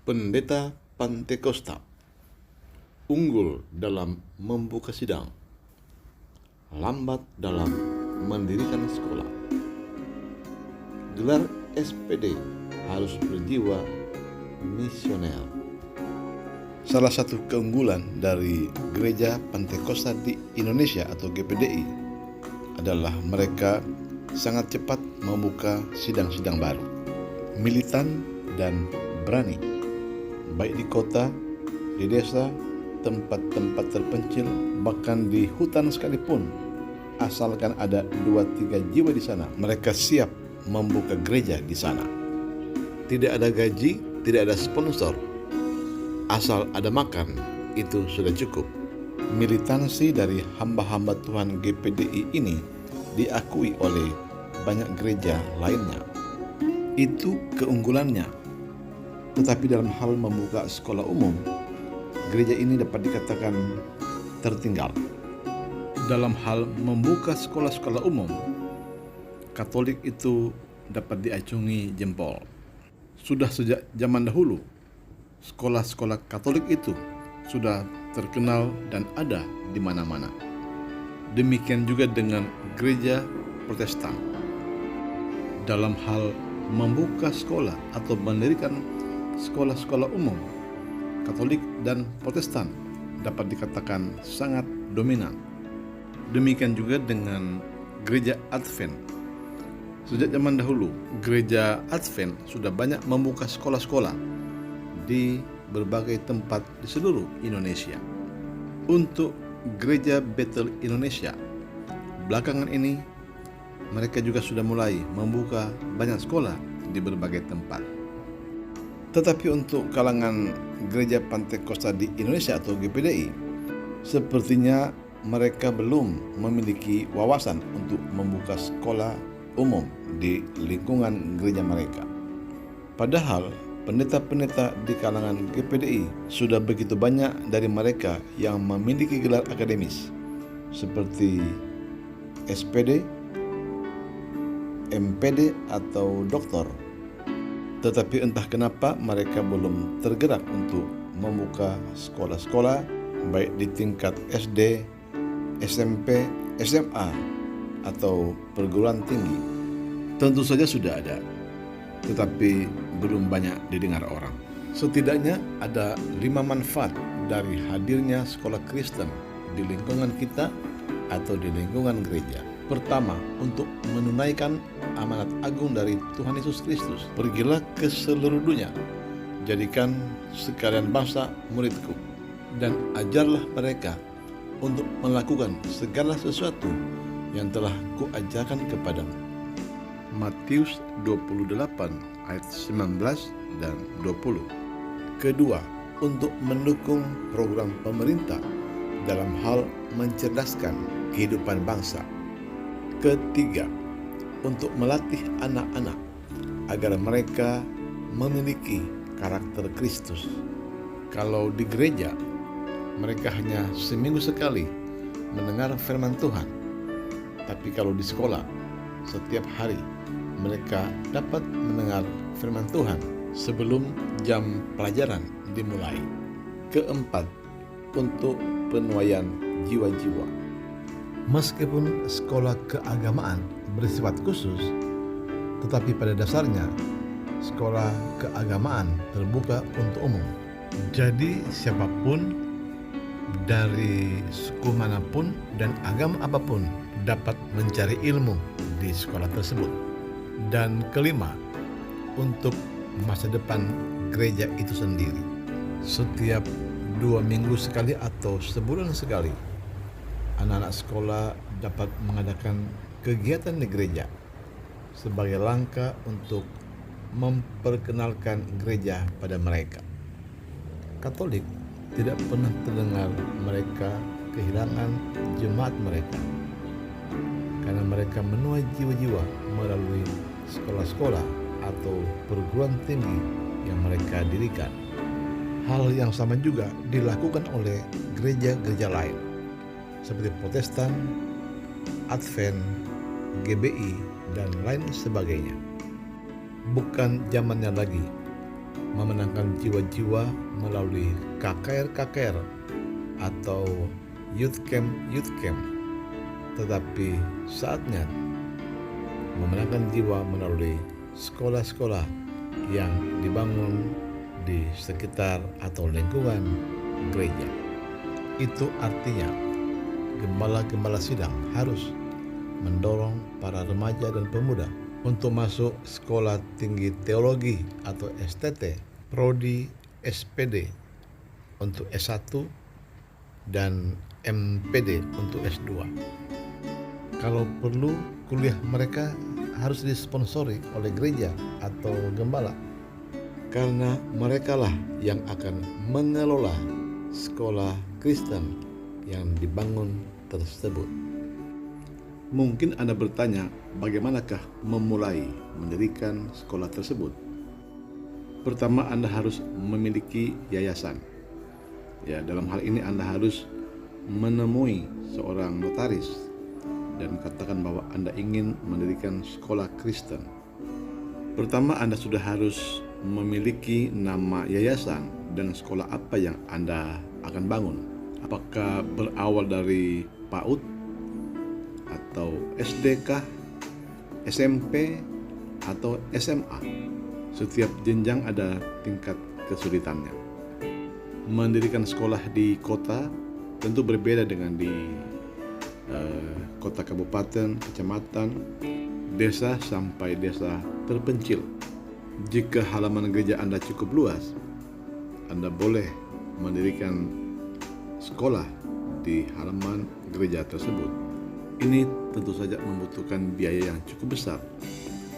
Pendeta Pantekosta unggul dalam membuka sidang, lambat dalam mendirikan sekolah. Gelar SPD harus berjiwa misioner. Salah satu keunggulan dari Gereja Pantekosta di Indonesia atau GPDI adalah mereka sangat cepat membuka sidang-sidang baru, militan dan berani, baik di kota, di desa, tempat-tempat terpencil, bahkan di hutan sekalipun. Asalkan ada 2-3 jiwa di sana, mereka siap membuka gereja di sana. Tidak ada gaji, tidak ada sponsor. Asal ada makan, itu sudah cukup. Militansi dari hamba-hamba Tuhan GPDI ini diakui oleh banyak gereja lainnya. Itu keunggulannya. Tetapi dalam hal membuka sekolah umum, gereja ini dapat dikatakan tertinggal. Dalam hal membuka sekolah-sekolah umum, Katolik itu dapat diacungi jempol. Sudah sejak zaman dahulu, sekolah-sekolah Katolik itu sudah terkenal dan ada di mana-mana. Demikian juga dengan gereja Protestan. Dalam hal membuka sekolah atau mendirikan sekolah-sekolah umum, Katolik dan Protestan dapat dikatakan sangat dominan. Demikian juga dengan gereja Advent. Sejak zaman dahulu, gereja Advent sudah banyak membuka sekolah-sekolah di berbagai tempat di seluruh Indonesia. Untuk gereja Bethel Indonesia, belakangan ini mereka juga sudah mulai membuka banyak sekolah di berbagai tempat. Tetapi untuk kalangan gereja Pantekosta di Indonesia atau GPDI, sepertinya mereka belum memiliki wawasan untuk membuka sekolah umum di lingkungan gereja mereka. Padahal pendeta-pendeta di kalangan GPDI sudah begitu banyak dari mereka yang memiliki gelar akademis seperti SPD, MPD atau doktor. Tetapi entah kenapa mereka belum tergerak untuk membuka sekolah-sekolah baik di tingkat SD, SMP, SMA atau perguruan tinggi. Tentu saja sudah ada, tetapi belum banyak didengar orang. Setidaknya ada 5 manfaat dari hadirnya sekolah Kristen di lingkungan kita atau di lingkungan gereja. Pertama, untuk menunaikan amanat agung dari Tuhan Yesus Kristus. Pergilah ke seluruh dunia, jadikan sekalian bangsa muridku, dan ajarlah mereka untuk melakukan segala sesuatu yang telah kuajarkan kepadamu. Matius 28 ayat 19 dan 20. Kedua, untuk mendukung program pemerintah dalam hal mencerdaskan kehidupan bangsa. Ketiga, untuk melatih anak-anak agar mereka memiliki karakter Kristus. Kalau di gereja, mereka hanya seminggu sekali mendengar firman Tuhan. Tapi kalau di sekolah, setiap hari mereka dapat mendengar firman Tuhan sebelum jam pelajaran dimulai. Keempat, untuk penuaian jiwa-jiwa. Meskipun sekolah keagamaan bersifat khusus, tetapi pada dasarnya sekolah keagamaan terbuka untuk umum. Jadi siapapun dari suku manapun dan agama apapun dapat mencari ilmu di sekolah tersebut. Dan kelima, untuk masa depan gereja itu sendiri. Setiap 2 minggu sekali atau sebulan sekali, anak-anak sekolah dapat mengadakan kegiatan di gereja sebagai langkah untuk memperkenalkan gereja pada mereka. Katolik tidak pernah terdengar mereka kehilangan jemaat mereka, karena mereka menuai jiwa-jiwa melalui sekolah-sekolah atau perguruan tinggi yang mereka dirikan. Hal yang sama juga dilakukan oleh gereja-gereja lain seperti Protestan, Advent, GBI, dan lain sebagainya. Bukan zamannya lagi memenangkan jiwa-jiwa melalui KKR-KKR atau youth camp, tetapi saatnya memenangkan jiwa melalui sekolah-sekolah yang dibangun di sekitar atau lingkungan gereja. Itu artinya gembala-gembala sidang harus mendorong para remaja dan pemuda untuk masuk sekolah tinggi teologi atau STT, prodi SPD untuk S1 dan MPD untuk S2. Kalau perlu, kuliah mereka harus disponsori oleh gereja atau gembala, karena merekalah yang akan mengelola sekolah Kristen yang dibangun tersebut. Mungkin Anda bertanya, bagaimanakah memulai mendirikan sekolah tersebut? Pertama, Anda harus memiliki yayasan. Ya, dalam hal ini Anda harus menemui seorang notaris dan katakan bahwa Anda ingin mendirikan sekolah Kristen. Pertama, Anda sudah harus memiliki nama yayasan dan sekolah apa yang Anda akan bangun. Apakah berawal dari PAUD atau SDK, SMP, atau SMA. Setiap jenjang ada tingkat kesulitannya. Mendirikan sekolah di kota tentu berbeda dengan di kota kabupaten, kecamatan, desa sampai desa terpencil. Jika halaman gereja Anda cukup luas, Anda boleh mendirikan sekolah di halaman gereja tersebut. Ini tentu saja membutuhkan biaya yang cukup besar,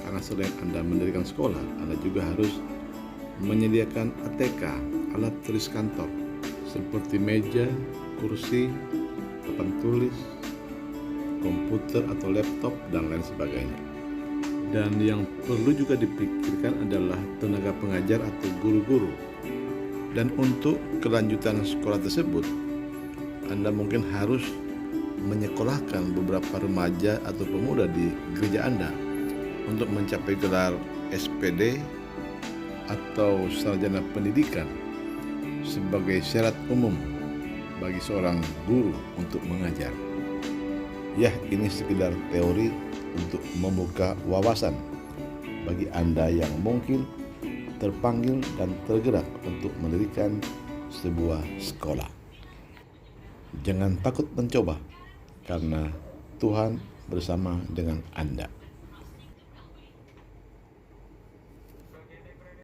karena selain Anda mendirikan sekolah, Anda juga harus menyediakan ATK, alat tulis kantor, seperti meja, kursi, papan tulis, komputer atau laptop, dan lain sebagainya. Dan yang perlu juga dipikirkan adalah tenaga pengajar atau guru-guru. Dan untuk kelanjutan sekolah tersebut, Anda mungkin harus menyekolahkan beberapa remaja atau pemuda di gereja Anda untuk mencapai gelar SPD atau sarjana pendidikan sebagai syarat umum bagi seorang guru untuk mengajar. Ya, ini sekedar teori untuk membuka wawasan bagi Anda yang mungkin terpanggil dan tergerak untuk mendirikan sebuah sekolah. Jangan takut mencoba, karena Tuhan bersama dengan Anda.